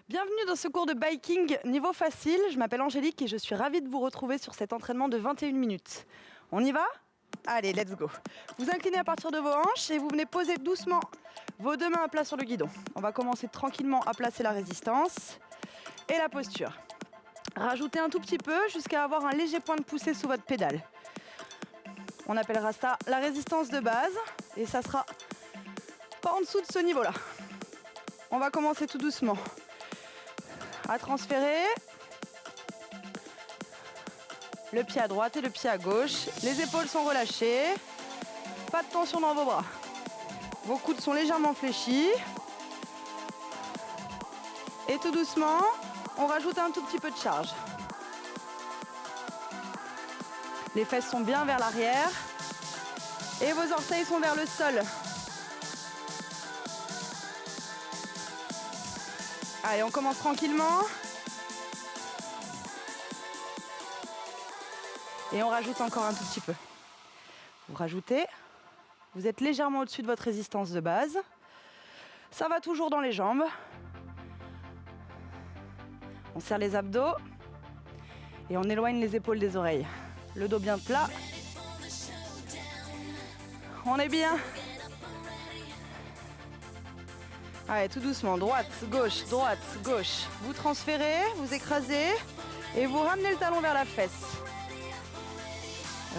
Bienvenue dans ce cours de biking niveau facile. Je m'appelle Angélique et je suis ravie de vous retrouver sur cet entraînement de 21 minutes. On y va ? Allez, let's go. Vous inclinez à partir de vos hanches et vous venez poser doucement vos deux mains à plat sur le guidon. On va commencer tranquillement à placer la résistance et la posture. Rajoutez un tout petit peu jusqu'à avoir un léger point de poussée sous votre pédale. On appellera ça la résistance de base et ça sera pas en dessous de ce niveau-là. On va commencer tout doucement à transférer le pied à droite et le pied à gauche. Les épaules sont relâchées, pas de tension dans vos bras. Vos coudes sont légèrement fléchis. Et tout doucement, on rajoute un tout petit peu de charge. Les fesses sont bien vers l'arrière et vos orteils sont vers le sol. Allez, on commence tranquillement. Et on rajoute encore un tout petit peu. Vous rajoutez. Vous êtes légèrement au-dessus de votre résistance de base. Ça va toujours dans les jambes. On serre les abdos. Et on éloigne les épaules des oreilles. Le dos bien plat. On est bien. Allez, tout doucement, droite, gauche. Vous transférez, vous écrasez et vous ramenez le talon vers la fesse.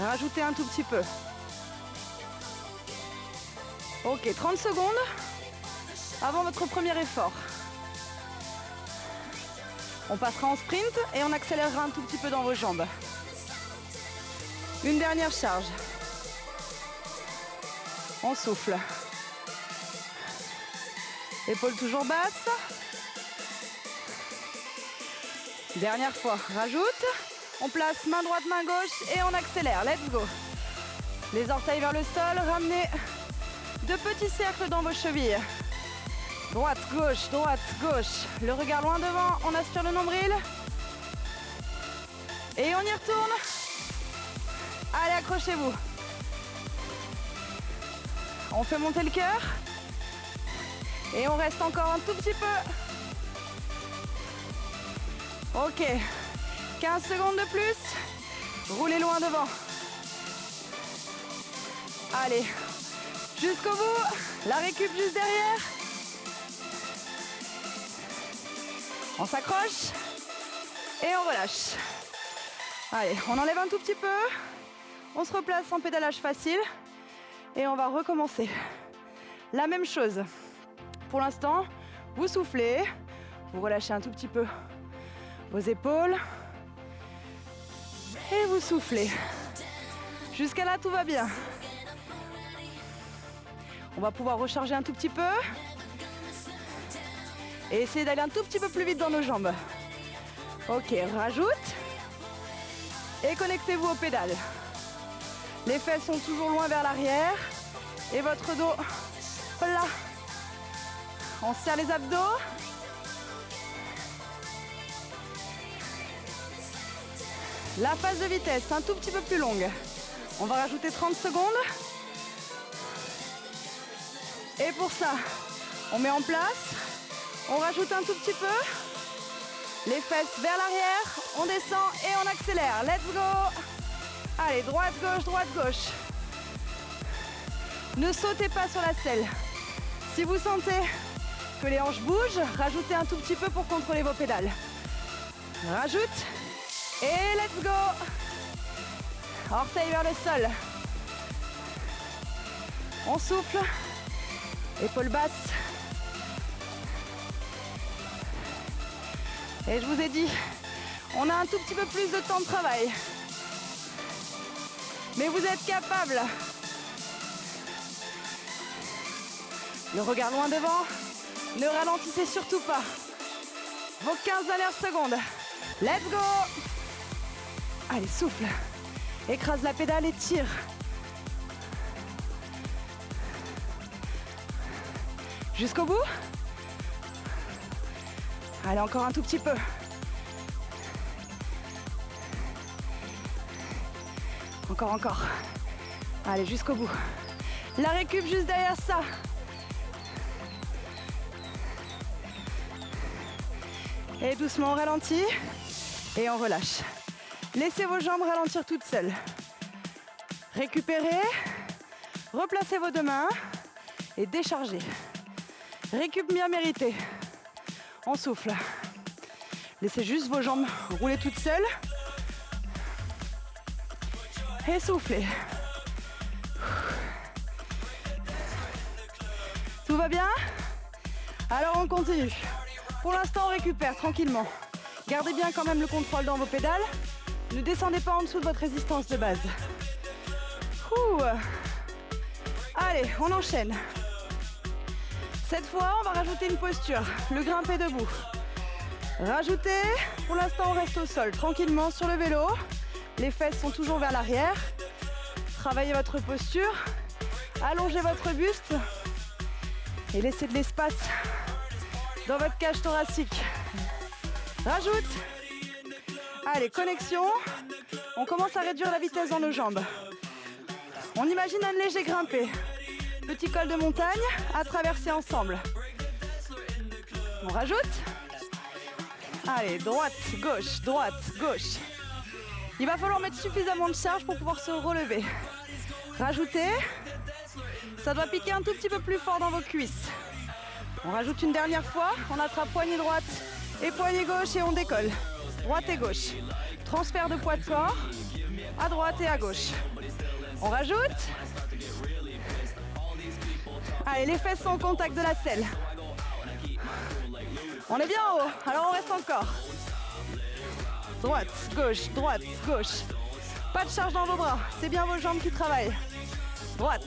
Rajoutez un tout petit peu. Ok, 30 secondes avant votre premier effort. On passera en sprint et on accélérera un tout petit peu dans vos jambes. Une dernière charge. On souffle. Épaules toujours basses. Dernière fois, rajoute. On place main droite, main gauche et on accélère. Let's go. Les orteils vers le sol, ramenez de petits cercles dans vos chevilles. Droite, gauche, gauche. Le regard loin devant, on aspire le nombril. Et on y retourne. Allez, accrochez-vous. On fait monter le cœur. Et on reste encore un tout petit peu. Ok. 15 secondes de plus. Roulez loin devant. Allez. Jusqu'au bout. La récup juste derrière. On s'accroche. Et on relâche. Allez, on enlève un tout petit peu. On se replace en pédalage facile. Et on va recommencer. La même chose. Pour l'instant, vous soufflez, vous relâchez un tout petit peu vos épaules et vous soufflez. Jusqu'à là, tout va bien. On va pouvoir recharger un tout petit peu et essayer d'aller un tout petit peu plus vite dans nos jambes. Ok, rajoute et connectez-vous aux pédales. Les fesses sont toujours loin vers l'arrière et votre dos là. On serre les abdos. La phase de vitesse, un tout petit peu plus longue. On va rajouter 30 secondes. Et pour ça, on met en place. On rajoute un tout petit peu. Les fesses vers l'arrière. On descend et on accélère. Let's go. Allez, droite, gauche. Ne sautez pas sur la selle. Si vous sentez que les hanches bougent, rajoutez un tout petit peu pour contrôler vos pédales. Rajoute et let's go. Orteils vers le sol. On souffle. Épaules basses. Et je vous ai dit, on a un tout petit peu plus de temps de travail. Mais vous êtes capable. Le regard loin devant. Ne ralentissez surtout pas. Vos 15 dernières secondes. Let's go. Allez, souffle. Écrase la pédale et tire. Jusqu'au bout. Allez, encore un tout petit peu. Encore. Allez, jusqu'au bout. La récup juste derrière ça. Et doucement on ralentit et on relâche. Laissez vos jambes ralentir toutes seules. Récupérez, replacez vos deux mains et déchargez. Récup bien mérité. On souffle. Laissez juste vos jambes rouler toutes seules. Et soufflez. Tout va bien? Alors on continue. Pour l'instant on récupère tranquillement. Gardez bien quand même le contrôle dans vos pédales. Ne descendez pas en dessous de votre résistance de base. Ouh. Allez, on enchaîne. Cette fois, on va rajouter une posture, le grimper debout. Rajoutez, pour l'instant on reste au sol, tranquillement sur le vélo. Les fesses sont toujours vers l'arrière. Travaillez votre posture, allongez votre buste et laissez de l'espace dans votre cage thoracique. Rajoute. Allez, connexion. On commence à réduire la vitesse dans nos jambes. On imagine un léger grimpé. Petit col de montagne à traverser ensemble. On rajoute. Allez, droite, gauche. Il va falloir mettre suffisamment de charge pour pouvoir se relever. Rajoutez. Ça doit piquer un tout petit peu plus fort dans vos cuisses. On rajoute une dernière fois. On attrape poignée droite et poignée gauche et on décolle. Droite et gauche. Transfert de poids de corps à droite et à gauche. On rajoute. Allez, les fesses sont au contact de la selle. On est bien en haut, alors on reste encore. Droite, gauche. Pas de charge dans vos bras, c'est bien vos jambes qui travaillent. Droite.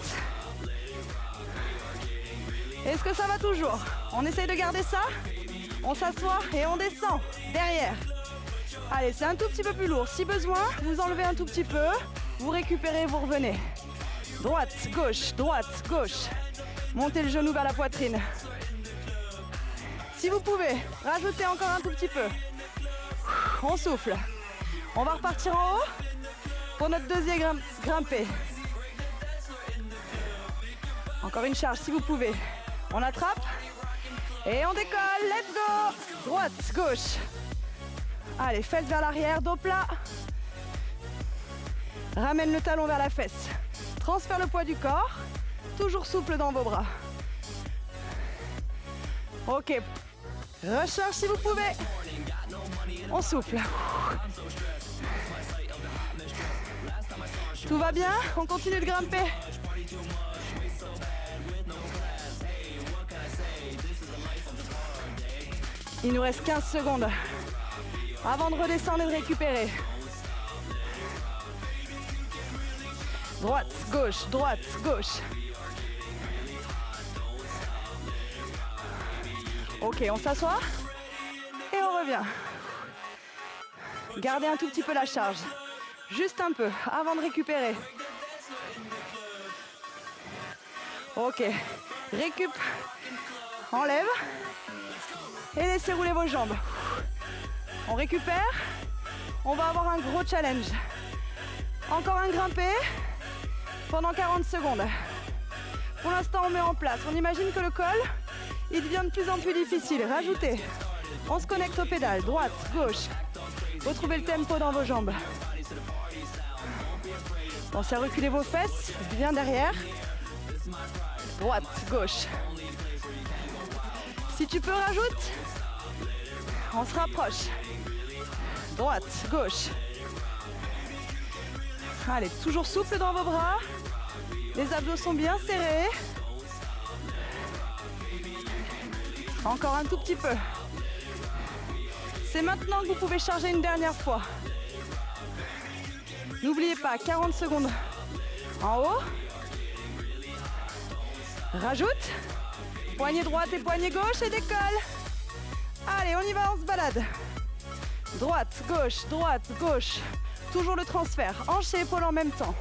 Est-ce que ça va toujours? On essaye de garder ça. On s'assoit et on descend derrière. Allez, c'est un tout petit peu plus lourd. Si besoin, vous enlevez un tout petit peu. Vous récupérez, vous revenez. Droite, gauche. Montez le genou vers la poitrine. Si vous pouvez, rajoutez encore un tout petit peu. On souffle. On va repartir en haut pour notre deuxième grimpé. Encore une charge si vous pouvez. On attrape et on décolle. Let's go. Droite, gauche. Allez, fesses vers l'arrière, dos plat. Ramène le talon vers la fesse. Transfère le poids du corps. Toujours souple dans vos bras. Ok. Recharge si vous pouvez. On souffle. Tout va bien? On continue de grimper. Il nous reste 15 secondes avant de redescendre et de récupérer. Droite, gauche. Ok, on s'assoit et on revient. Gardez un tout petit peu la charge. Juste un peu avant de récupérer. Ok, récup. Enlève. Et laissez rouler vos jambes. On récupère. On va avoir un gros challenge. Encore un grimpé pendant 40 secondes. Pour l'instant, on met en place. On imagine que le col, il devient de plus en plus difficile. Rajoutez. On se connecte aux pédales. Droite, gauche. Retrouvez le tempo dans vos jambes. Pensez à reculer vos fesses bien derrière. Droite, gauche. Si tu peux, rajoute. On se rapproche. Droite, gauche. Allez, toujours souple dans vos bras. Les abdos sont bien serrés. Encore un tout petit peu. C'est maintenant que vous pouvez charger une dernière fois. N'oubliez pas, 40 secondes en haut. Rajoute. Poignée droite et poignée gauche et décolle. Allez, on y va, on se balade. Droite, gauche. Toujours le transfert, hanche et épaules en même temps.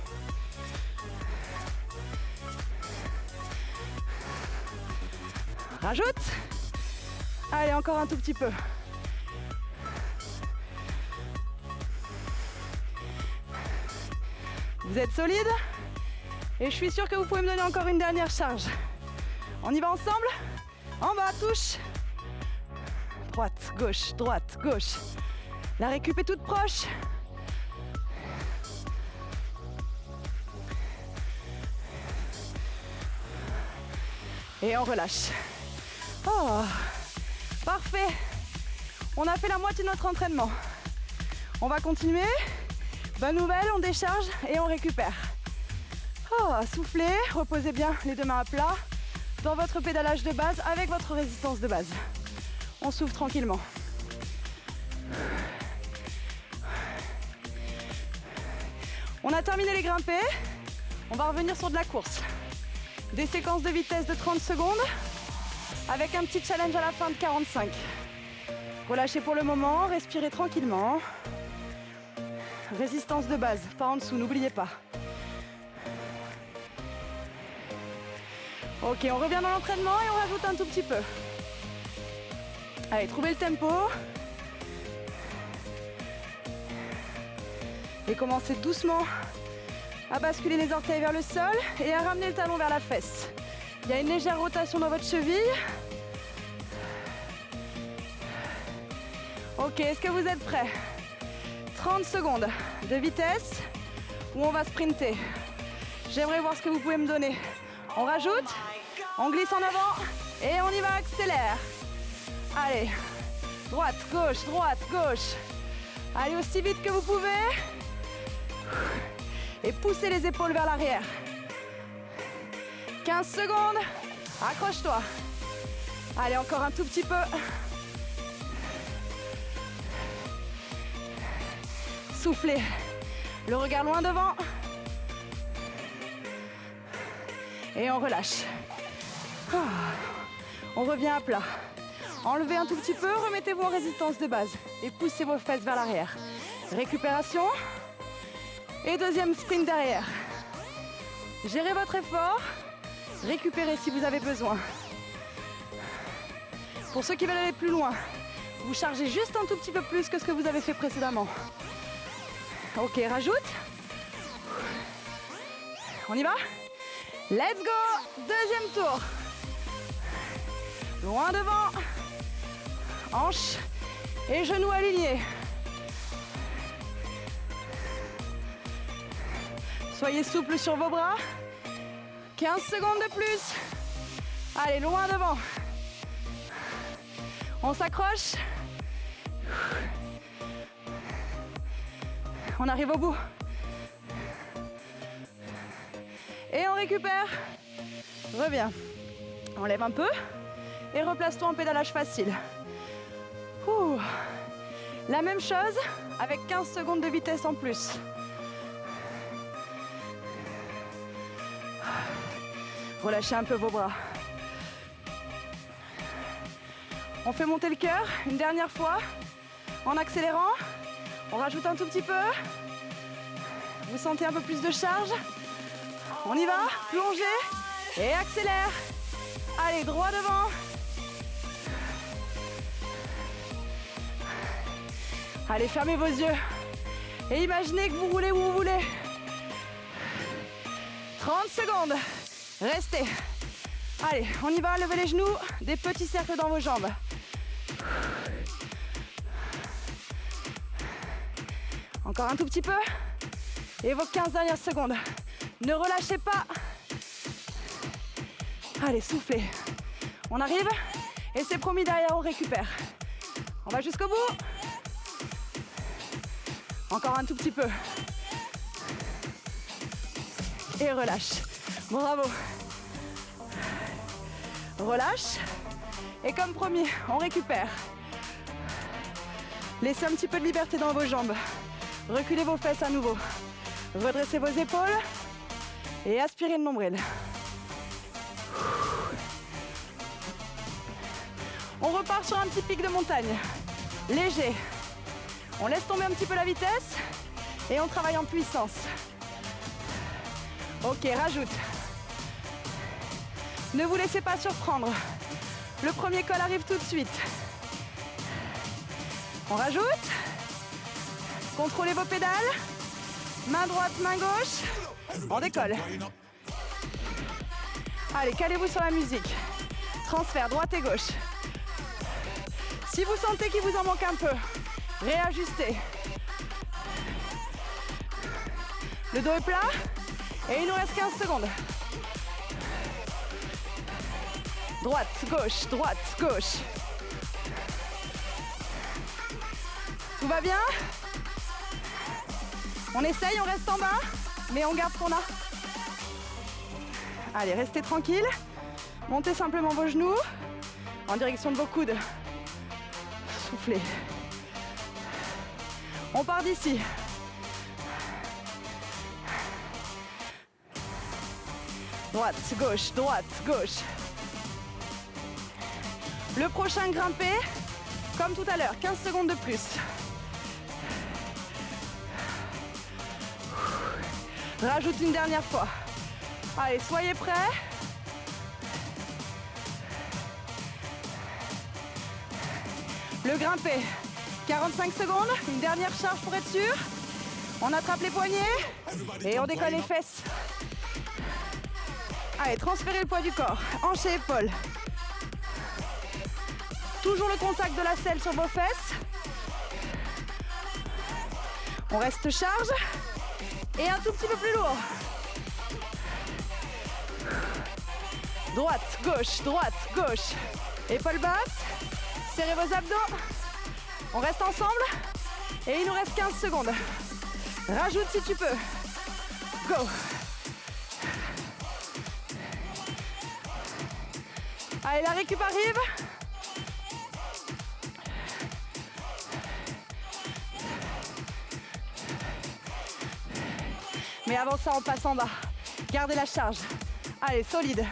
Rajoute. Allez, encore un tout petit peu. Vous êtes solide? Et je suis sûre que vous pouvez me donner encore une dernière charge. On y va ensemble? En bas, touche. droite, gauche, droite, gauche. La récup est toute proche. Et on relâche. Oh, parfait. On a fait la moitié de notre entraînement. On va continuer. Bonne nouvelle, on décharge et on récupère. Oh, soufflez, reposez bien les deux mains à plat dans votre pédalage de base avec votre résistance de base. On souffle tranquillement. On a terminé les grimpés. On va revenir sur de la course. Des séquences de vitesse de 30 secondes avec un petit challenge à la fin de 45. Relâchez pour le moment, respirez tranquillement. Résistance de base, pas en dessous, n'oubliez pas. Ok, on revient dans l'entraînement et on rajoute un tout petit peu. Allez, trouvez le tempo. Et commencez doucement à basculer les orteils vers le sol et à ramener le talon vers la fesse. Il y a une légère rotation dans votre cheville. Ok, est-ce que vous êtes prêts? 30 secondes de vitesse où on va sprinter. J'aimerais voir ce que vous pouvez me donner. On rajoute, on glisse en avant et on y va, accélère. Allez, droite, gauche. Allez aussi vite que vous pouvez. Et poussez les épaules vers l'arrière. 15 secondes, accroche-toi. Allez, encore un tout petit peu. Soufflez, le regard loin devant. Et on relâche. On revient à plat. Enlevez un tout petit peu, remettez-vous en résistance de base et poussez vos fesses vers l'arrière. Récupération. Et deuxième sprint derrière. Gérez votre effort. Récupérez si vous avez besoin. Pour ceux qui veulent aller plus loin, vous chargez juste un tout petit peu plus que ce que vous avez fait précédemment. Ok, rajoute. On y va? Let's go! Deuxième tour. Loin devant. Hanches et genoux alignés. Soyez souple sur vos bras. 15 secondes de plus. Allez, loin devant. On s'accroche. On arrive au bout. Et on récupère. Reviens. Enlève un peu. Et replace-toi en pédalage facile. Ouh. La même chose avec 15 secondes de vitesse en plus. Relâchez un peu vos bras. On fait monter le cœur une dernière fois en accélérant. On rajoute un tout petit peu. Vous sentez un peu plus de charge. On y va, plongez et accélère. Allez, droit devant. Allez, fermez vos yeux et imaginez que vous roulez où vous voulez. 30 secondes. Restez. Allez, on y va, levez les genoux, des petits cercles dans vos jambes. Encore un tout petit peu. Et vos 15 dernières secondes. Ne relâchez pas. Allez, soufflez. On arrive. Et c'est promis, derrière, on récupère. On va jusqu'au bout. Encore un tout petit peu. Et relâche. Bravo. Relâche. Et comme promis, on récupère. Laissez un petit peu de liberté dans vos jambes. Reculez vos fesses à nouveau. Redressez vos épaules. Et aspirez le nombril. On repart sur un petit pic de montagne. Léger. On laisse tomber un petit peu la vitesse. Et on travaille en puissance. Ok, rajoute. Ne vous laissez pas surprendre. Le premier col arrive tout de suite. On rajoute. Contrôlez vos pédales. Main droite, main gauche. On décolle. Allez, calez-vous sur la musique. Transfert droite et gauche. Si vous sentez qu'il vous en manque un peu, réajustez. Le dos est plat et il nous reste 15 secondes. Droite, gauche. Tout va bien? On essaye, on reste en bas, mais on garde ce qu'on a. Allez, restez tranquille. Montez simplement vos genoux en direction de vos coudes. Soufflez. On part d'ici. Droite, gauche. Le prochain grimpé, comme tout à l'heure, 15 secondes de plus. Rajoute une dernière fois. Allez, soyez prêts. Le grimpé, 45 secondes, une dernière charge pour être sûr. On attrape les poignets et on décolle les fesses. Allez, transférez le poids du corps, hanches et épaules. Toujours le contact de la selle sur vos fesses. On reste charge et un tout petit peu plus lourd. Droite, gauche. Épaules basses, serrez vos abdos. On reste ensemble et il nous reste 15 secondes. Rajoute si tu peux. Go. Allez, la récup arrive. Mais avant ça, on passe en bas. Gardez la charge. Allez, solide.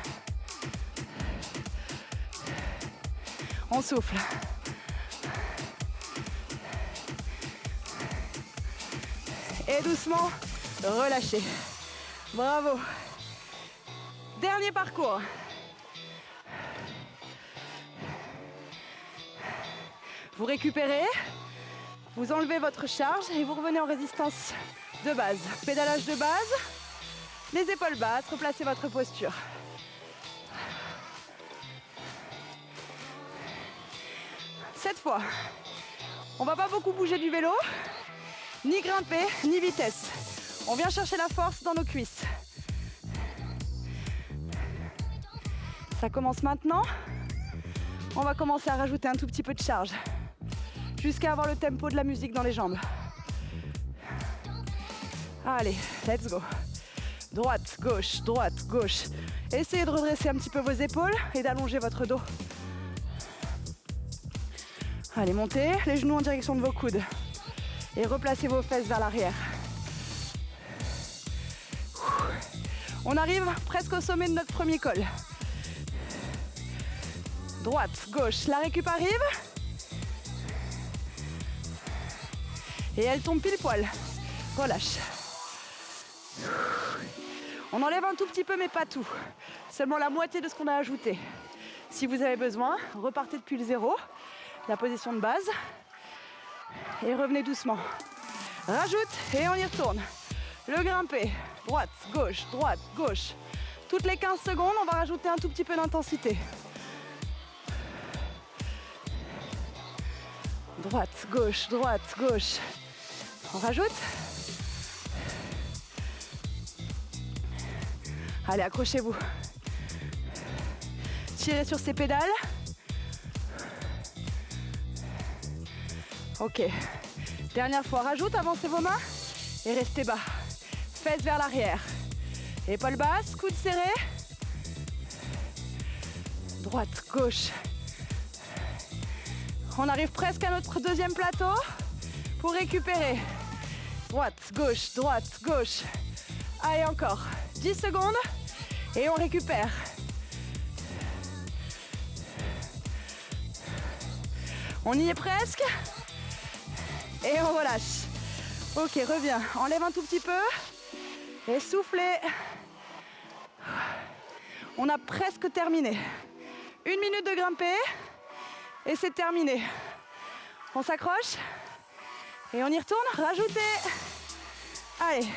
On souffle. Et doucement, relâchez. Bravo. Dernier parcours. Vous récupérez, vous enlevez votre charge et vous revenez en résistance de base. Pédalage de base, les épaules basses, replacez votre posture. Cette fois, on ne va pas beaucoup bouger du vélo, ni grimper, ni vitesse. On vient chercher la force dans nos cuisses. Ça commence maintenant. On va commencer à rajouter un tout petit peu de charge jusqu'à avoir le tempo de la musique dans les jambes. Allez, let's go. Droite, gauche. Essayez de redresser un petit peu vos épaules et d'allonger votre dos. Allez, montez les genoux en direction de vos coudes et replacez vos fesses vers l'arrière. On arrive presque au sommet de notre premier col. Droite, gauche, la récup arrive. Et elle tombe pile poil. Relâche. On enlève un tout petit peu, mais pas tout. Seulement la moitié de ce qu'on a ajouté. Si vous avez besoin, repartez depuis le zéro, la position de base. Et revenez doucement. Rajoute et on y retourne. Le grimpé. Droite, gauche. Toutes les 15 secondes, on va rajouter un tout petit peu d'intensité. Droite, gauche. On rajoute. Allez, accrochez-vous. Tirez sur ces pédales. Ok. Dernière fois, rajoute, avancez vos mains et restez bas. Fesses vers l'arrière. Épaules basses, coudes serrés. Droite, gauche. On arrive presque à notre deuxième plateau pour récupérer. Droite, gauche. Allez, encore 10 secondes et on récupère. On y est presque et on relâche. Ok, reviens, enlève un tout petit peu et soufflez. On a presque terminé. 1 minute de grimper et c'est terminé. On s'accroche et on y retourne. Rajoutez. Allez.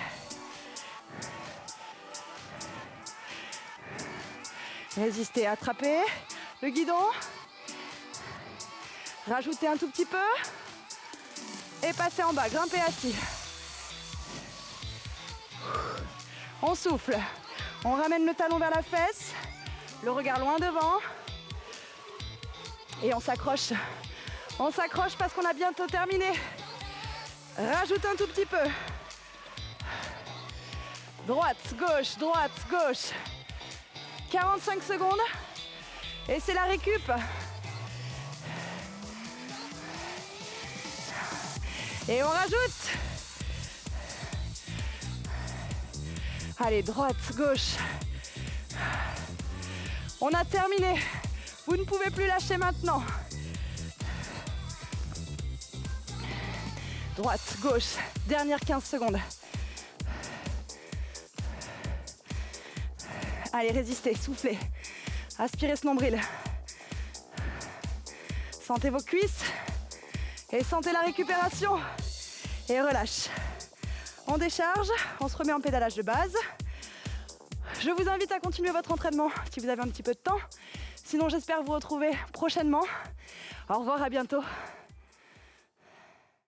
Résistez, attrapez le guidon. Rajoutez un tout petit peu. Et passez en bas, grimpez assis. On souffle. On ramène le talon vers la fesse. Le regard loin devant. Et on s'accroche. On s'accroche parce qu'on a bientôt terminé. Rajoute un tout petit peu. Droite, gauche. 45 secondes. Et c'est la récup. Et on rajoute. Allez, droite, gauche. On a terminé. Vous ne pouvez plus lâcher maintenant. Droite, gauche. Dernière 15 secondes. Allez, résistez, soufflez. Aspirez ce nombril. Sentez vos cuisses. Et sentez la récupération. Et relâche. On décharge, on se remet en pédalage de base. Je vous invite à continuer votre entraînement si vous avez un petit peu de temps. Sinon, j'espère vous retrouver prochainement. Au revoir, à bientôt.